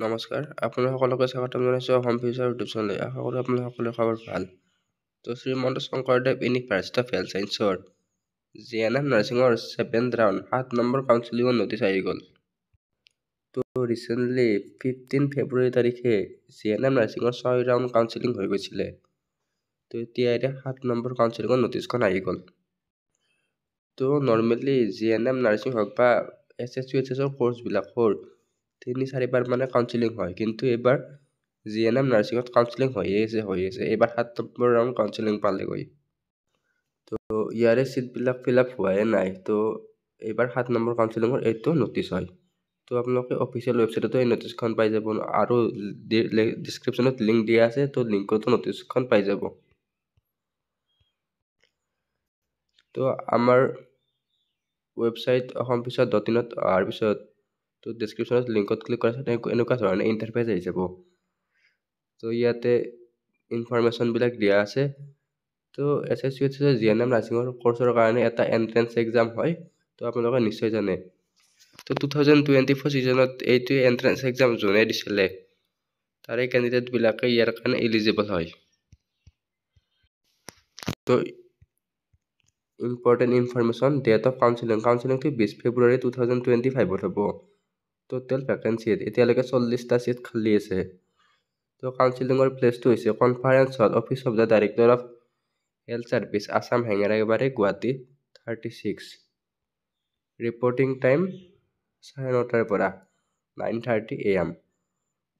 নমস্কাৰ, আপোনালোক সকলোকে স্বাগতম জনাইছোঁ অসম ফিউচাৰ ইউটিউব চেনেললৈ। আশা কৰোঁ আপোনালোক সকলোৰে খবৰ ভাল। তো Srimanta Sankardev university of health ছায়েন্সৰ GNM নাৰ্ছিঙৰ 7th ৰাউণ্ড 7 নম্বৰ কাউন্সিলিঙৰ নটিচ আহি গ'ল। তো ৰিচেণ্টলি 15 ফেব্ৰুৱাৰী তাৰিখে GNM নাৰ্ছিঙৰ 6 ৰাউণ্ড কাউন্সিলিং হৈ গৈছিলে। তো এতিয়া 7 নম্বৰ কাউন্সিলিঙৰ নটিচখন আহি গ'ল। তো নৰ্মেলি GNM নাৰ্ছিং হওক বা SSUHSৰ কৰ্চবিলাকৰ 3-4 বাৰ মানে কাউন্সিলিং হয়, কিন্তু এইবাৰ GNM নাৰ্ছিঙত কাউন্সিলিং হৈয়ে আছে। এইবাৰ 7 নম্বৰ ৰাউণ্ড কাউন্সিলিং পালেগৈ। তো ইয়াৰে চিটবিলাক ফিল আপ হোৱাই নাই। তো এইবাৰ 7 নম্বৰ কাউন্সিলিঙৰ এইটো নটিচ হয়। তো আপোনালোকে অফিচিয়েল ৱেবছাইটতো এই নটিচখন পাই যাব আৰু ডিছক্ৰিপশ্যনত লিংক দিয়া আছে। তো লিংকতো নটিচখন পাই যাব। তো আমাৰ ৱেবছাইট অসমফিউচাৰ.in অহাৰ পিছত তো ডিছক্ৰিপশ্যনত লিংকত ক্লিক কৰাৰ পিছত এনেকুৱা ধৰণে ইণ্টাৰফেচ আহি যাব। তো ইয়াতে ইনফৰমেশ্যনবিলাক দিয়া আছে। তো SSUHSৰ GNM নাৰ্ছিঙৰ কৰ্চৰ কাৰণে এটা এণ্ট্ৰেন্স এক্সাম হয়। তো আপোনালোকে নিশ্চয় জানে। তো 2024 ছিজনত এইটো এণ্ট্ৰেন্স এক্সাম যোনে দিছিলে তাৰে কেণ্ডিডেটবিলাকে ইয়াৰ কাৰণে এলিজিবল হয়। তো ইম্পৰ্টেণ্ট ইনফৰমেশ্যন, ডেট অফ কাউন্সিলিংটো 20 ফেব্ৰুৱাৰী 2025 হ'ব। টোটেল ভেকেঞ্চি এতিয়ালৈকে 40টা চিট খালী আছে। তো কাউন্সিলিঙৰ প্লেচটো হৈছে conference hall, office of the director of health services, Assam Hengrabari, Guwahati 36। Reporting time 9:30 পৰা 9:30 AM।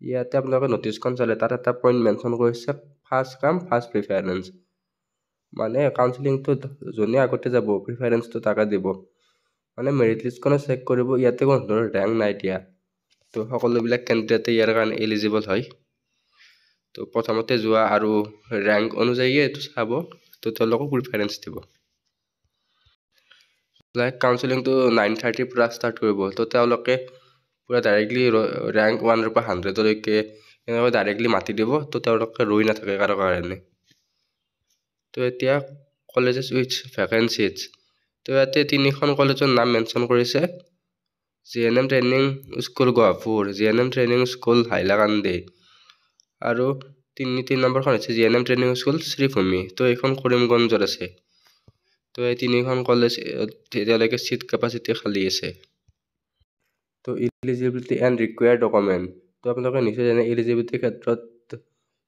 ইয়াতে আপোনালোকে নটিচখন চালে তাত এটা পইণ্ট মেনশ্যন কৰিছে, ফাৰ্ষ্ট কাম ফাৰ্ষ্ট প্ৰিফাৰেঞ্চ। মানে কাউন্সিলিংটোত যোনে আগতে যাব প্ৰিফাৰেঞ্চটো তাকে দিব। মানে মেৰিট লিষ্টখনে চেক কৰিব, ইয়াতে কোনো ধৰণৰ ৰেংক নাই দিয়া। তো সকলোবিলাক কেণ্ডিডেটে ইয়াৰ কাৰণে এলিজিবল হয়। তো প্ৰথমতে যোৱা আৰু ৰেংক অনুযায়ী এইটো চাব, তো তেওঁলোকক প্ৰিফাৰেঞ্চ দিব। লাইক কাউন্সিলিংটো 9:30 পৰা ষ্টাৰ্ট কৰিব। তো তেওঁলোকে পুৰা ডাইৰেক্টলি ৰেংক 1 পৰা 100লৈকে এনেকৈ ডাইৰেক্টলি মাতি দিব। তো তেওঁলোকে ৰৈ নাথাকে কাৰো কাৰণে। তো এতিয়া কলেজেছ উইথ ভেকেঞ্চিজ, তো ইয়াতে 3খন কলেজৰ নাম মেনশ্যন কৰিছে। GNM training school Gohpur, GNM training school Hailakandi, আৰু 3 নম্বৰখন হৈছে GNM ট্ৰেইনিং স্কুল শ্ৰীভূমি। তো এইখন কৰিমগঞ্জত আছে। তো এই 3খন কলেজ এতিয়ালৈকে চিট কেপাচিটি খালী আছে। তো ইলিজিবিলিটি এণ্ড ৰিকুৱাৰ্ড ডকুমেণ্ট, তো আপোনালোকে নিশ্চয় জানে ইলিজিবিলিটিৰ ক্ষেত্ৰত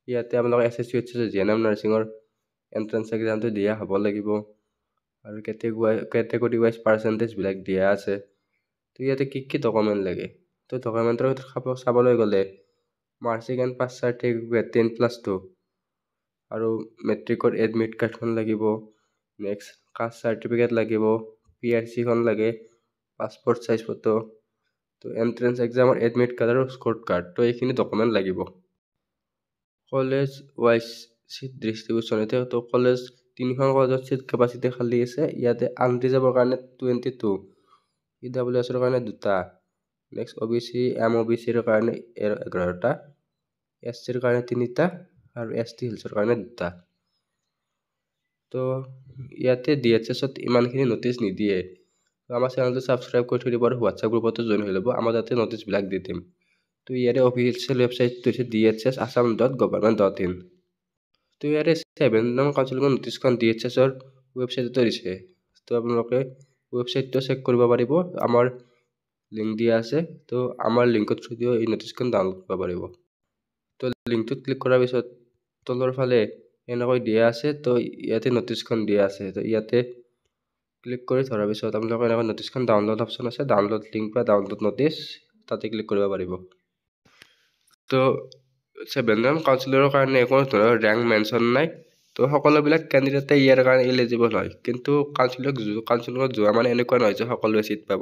ইয়াতে আপোনালোকে SSUHSৰ GNM নাৰ্ছিঙৰ এণ্ট্ৰেন্স এক্সামটো দিয়া হ'ব লাগিব, আৰু কেটেগৰী ৱাইজ পাৰ্চেণ্টেজবিলাক দিয়া আছে। তো ইয়াতে কি ডকুমেণ্ট লাগে। তো ডকুমেণ্টৰ ক্ষেত্ৰত চাবলৈ গ'লে মাৰ্কশ্বিট এণ্ড পাছ চাৰ্টিফিকেট 10+2, আৰু মেট্ৰিকৰ এডমিট কাৰ্ডখন লাগিব। নেক্সট কাষ্ট চাৰ্টিফিকেট লাগিব, PRCখন লাগে, পাছপৰ্ট চাইজ ফটো, তো এণ্ট্ৰেন্স এক্সামৰ এডমিট কাৰ্ড আৰু স্ক'ৰ কাৰ্ড, তো এইখিনি ডকুমেণ্ট লাগিব। কলেজ ৱাইজ চিট ডিষ্ট্ৰিবিউশ্যন, এতিয়া কলেজ 3খন কলেজত চিট কেপাচিটি খালী আছে। ইয়াতে আনৰিজাৰ্ভৰ কাৰণে 22, EWSৰ কাৰণে 2টা, নেক্সট OBC MOBCৰ কাৰণে 11টা, SCৰ কাৰণে 3টা, আৰু ST হিলছৰ কাৰণে 2টা। তো ইয়াতে DHSত ইমানখিনি নটিচ নিদিয়ে। তো আমাৰ চেনেলটো ছাবস্ক্ৰাইব কৰি থৈ দিব আৰু হোৱাটছআপ গ্ৰুপতো জইন হৈ ল'ব। আমাৰ তাতে নটিচবিলাক দি দিম। তো ইয়াৰে অফিচিয়েল ৱেবছাইটটো হৈছে dhsassam.government.in। তো ইয়াৰে 7 নম্বৰ কাউন্সিলিঙৰ নটিচখন DHSৰ ৱেবছাইটতে দিছে। তো আপোনালোকে ৱেবছাইটটো চেক কৰিব পাৰিব, আমাৰ লিংক দিয়া আছে। তো আমাৰ লিংকত থ্ৰু দিও এই নটিচখন ডাউনলোড কৰিব পাৰিব। তো লিংকটোত ক্লিক কৰাৰ পিছত তলৰ ফালে এনেকৈ দিয়া আছে। তো ইয়াতে নটিচখন দিয়া আছে। তো ইয়াতে ক্লিক কৰি ধৰাৰ পিছত আপোনালোকে এনেকৈ নটিচখন ডাউনলোড অপশ্যন আছে, ডাউনলোড লিংক বা ডাউনলোড নটিচ, তাতে ক্লিক কৰিব পাৰিব। তো 7 নম্বৰ কাউন্সিলৰৰ কাৰণে কোনো ধৰণৰ ৰেংক মেনশ্যন নাই। তো সকলোবিলাক কেণ্ডিডেটে ইয়াৰ কাৰণে এলিজিবল হয়, কিন্তু কাউন্সিলিঙত যোৱা মানে এনেকুৱা নহয় যে সকলোৱে চিট পাব।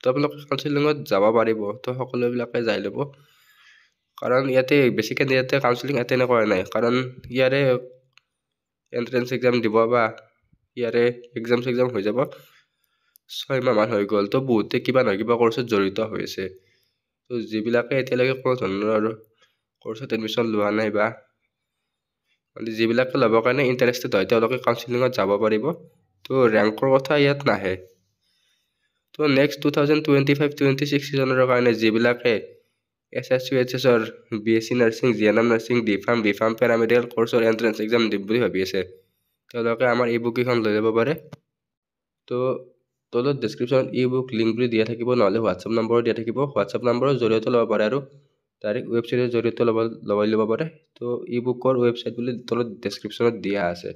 তো আপোনালোকে কাউন্সিলিঙত যাব পাৰিব, তো সকলোবিলাকে যাই ল'ব। কাৰণ ইয়াতে বেছি কেণ্ডিডেটে কাউন্সিলিং এটেণ্ড কৰা নাই, কাৰণ ইয়াৰে এণ্ট্ৰেন্স এক্সাম দিব বা ইয়াৰে এক্সাম হৈ যাব 6 মাহমান হৈ গ'ল। তো বহুতে কিবা নহয় কিবা কৰ্চত জড়িত হৈ আছে। তো যিবিলাকে এতিয়ালৈকে কোনো ধৰণৰ কৰ্চত এডমিশ্যন লোৱা নাই বা যিবিলাকে ল'বৰ কাৰণে ইণ্টাৰেষ্টেড হয় তেওঁলোকে কাউন্সিলিঙত যাব পাৰিব। তো ৰেংকৰ কথা ইয়াত নাহে। তো নেক্সট 2025-26 ছিজনৰ কাৰণে যিবিলাকে SSUHSৰ BSc nursing, GNM nursing, D.Pharm paramedical কোৰ্চৰ এণ্ট্ৰেন্স এক্সাম দিম বুলি ভাবি আছে তেওঁলোকে আমাৰ ই বুক কেইখন লৈ যাব পাৰে। তো তলত ডেছক্ৰিপশ্যনত ই বুক লিংক বুলি দিয়া থাকিব, নহ'লে হোৱাটছআপ নম্বৰ দিয়া থাকিব। হোৱাটছআপ নম্বৰৰ জৰিয়তে ল'ব পাৰে আৰু ডাইৰেক্ট ৱেবছাইটৰ জৰিয়তে ল'ব পাৰে। তো ই বুকৰ ৱেবছাইট বুলি তলত ডেছক্ৰিপশ্যনত দিয়া আছে।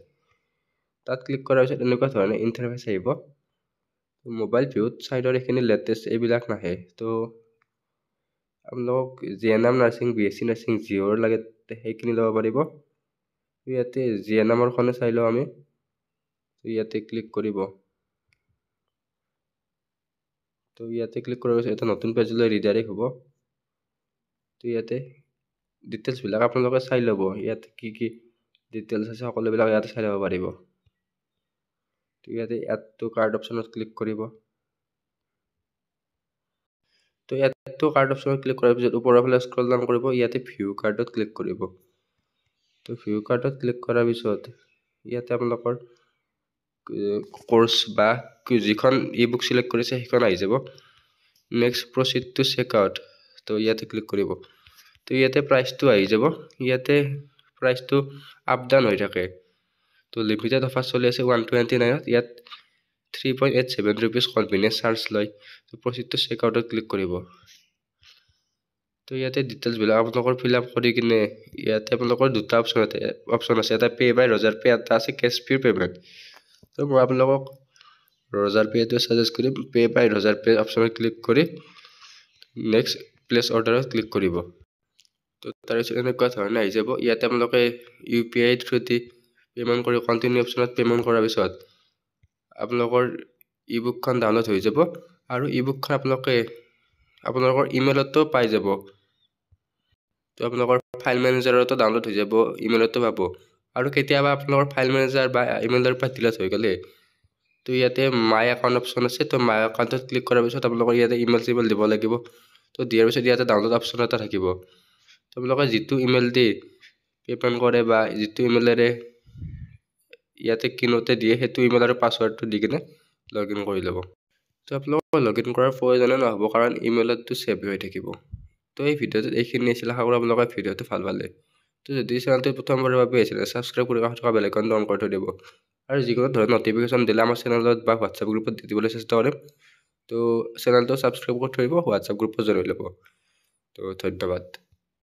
তাত ক্লিক কৰাৰ পিছত এনেকুৱা ধৰণে ইণ্টাৰফেচ আহিব। মোবাইল ভিউত চাইডৰ এইখিনি লেটেষ্ট এইবিলাক নাহে। তো আপোনালোকক GNM নাৰ্ছিং, BSc নাৰ্ছিং যিহৰ লাগে সেইখিনি ল'ব পাৰিব। ইয়াতে GNMৰখনে চাই লওঁ আমি। ইয়াতে ক্লিক কৰিব। তো ইয়াতে ক্লিক কৰাৰ পিছত এটা নতুন পেজলৈ ৰিডাইৰেক্ট হ'ব। তো ইয়াতে ডিটেইলছবিলাক আপোনালোকে চাই ল'ব। ইয়াতে কি কি ডিটেইলছ আছে সকলোবিলাক ইয়াতে চাই ল'ব পাৰিব। তো ইয়াতে এড টু কাৰ্ড অপশ্যনত ক্লিক কৰিব। তো এড টু কাৰ্ড অপশ্যনত ক্লিক কৰাৰ পিছত ওপৰৰ ফালে স্ক্ৰল ডাউন কৰিব। ইয়াতে ভিউ কাৰ্ডত ক্লিক কৰিব। তো ভিউ কাৰ্ডত ক্লিক কৰাৰ পিছত ইয়াতে আপোনালোকৰ কোৰ্চ বা যিখন ই বুক চিলেক্ট কৰিছে সেইখন আহি যাব। Next proceed to check out. তো ইয়াতে ক্লিক কৰিব। তো ইয়াতে প্ৰাইচটো আহি যাব। ইয়াতে প্ৰাইচটো আপ ডাউন হৈ থাকে। তো লিমিটেড অফাৰ চলি আছে 129ত। ইয়াত 3.87 rupees কনভিনিয়েন্স চাৰ্জ লয়। তো প্ৰচিড টু চেক আউটত ক্লিক কৰিব। তো ইয়াতে ডিটেইলছবিলাক আপোনালোকৰ ফিল আপ কৰি কিনে ইয়াতে আপোনালোকৰ দুটা অপশ্যন আছে। এটা পে বাই ৰজাৰ পে, এটা আছে কেছ ফ্ৰী পে'মেণ্ট। তো মই আপোনালোকক ৰজাৰ পে'টো ছাজেষ্ট কৰিম। পে বাই ৰজাৰ পে অপশ্যনত ক্লিক কৰি নেক্সট প্লেচ অৰ্ডাৰত ক্লিক কৰিব। তো তাৰপিছত এনেকুৱা ধৰণে আহি যাব। ইয়াতে আপোনালোকে UPI থ্ৰুদি পে'মেণ্ট কৰি কণ্টিনিউ অপশ্যনত পে'মেণ্ট কৰাৰ পিছত আপোনালোকৰ ই বুকখন ডাউনলোড হৈ যাব আৰু ই বুকখন আপোনালোকৰ ইমেইলতো পাই যাব। তো আপোনালোকৰ ফাইল মেনেজাৰতো ডাউনলোড হৈ যাব, ইমেইলতো পাব। আৰু কেতিয়াবা আপোনালোকৰ ফাইল মেনেজাৰ বা ইমেইলৰ পৰা ডিলিট হৈ গ'লে তো ইয়াতে মাই একাউণ্ট অপশ্যন আছে। তো মাই একাউণ্টত ক্লিক কৰাৰ পিছত আপোনালোকৰ ইয়াতে ইমেইল চিমেইল দিব লাগিব। তো দিয়াৰ পিছত ইয়াতে ডাউনলোড অপশ্যন এটা থাকিব। তো আপোনালোকে যিটো ইমেইল দি পে'মেণ্ট কৰে বা যিটো ইমেইলেৰে ইয়াতে কিনোতে দিয়ে সেইটো ইমেইল আৰু পাছৱৰ্ডটো দি কিনে লগ ইন কৰি ল'ব। তো আপোনালোকৰ লগ ইন কৰাৰ প্ৰয়োজনে নহ'ব, কাৰণ ইমেইলতটো ছেভ হৈ থাকিব। তো এই ভিডিঅ'টোত এইখিনি আছিল। আশা কৰোঁ আপোনালোকে ভিডিঅ'টো ভাল পালে। তো যদি চেনেলটো প্ৰথমবাৰৰ বাবে আহিছিলে ছাবস্ক্ৰাইব কৰি কাষত থকা বেল আইকনটো অন কৰি থৈ দিব। আৰু যিকোনো ধৰণৰ নটিফিকেশ্যন দিলে আমাৰ চেনেলত বা হোৱাটছআপ গ্ৰুপত দি দিবলৈ চেষ্টা কৰিম। তো চেনেলটো ছাবস্ক্ৰাইব কৰি থৈ দিব, হোৱাটছআপ গ্ৰুপত জইন হৈ ল'ব। তো ধন্যবাদ।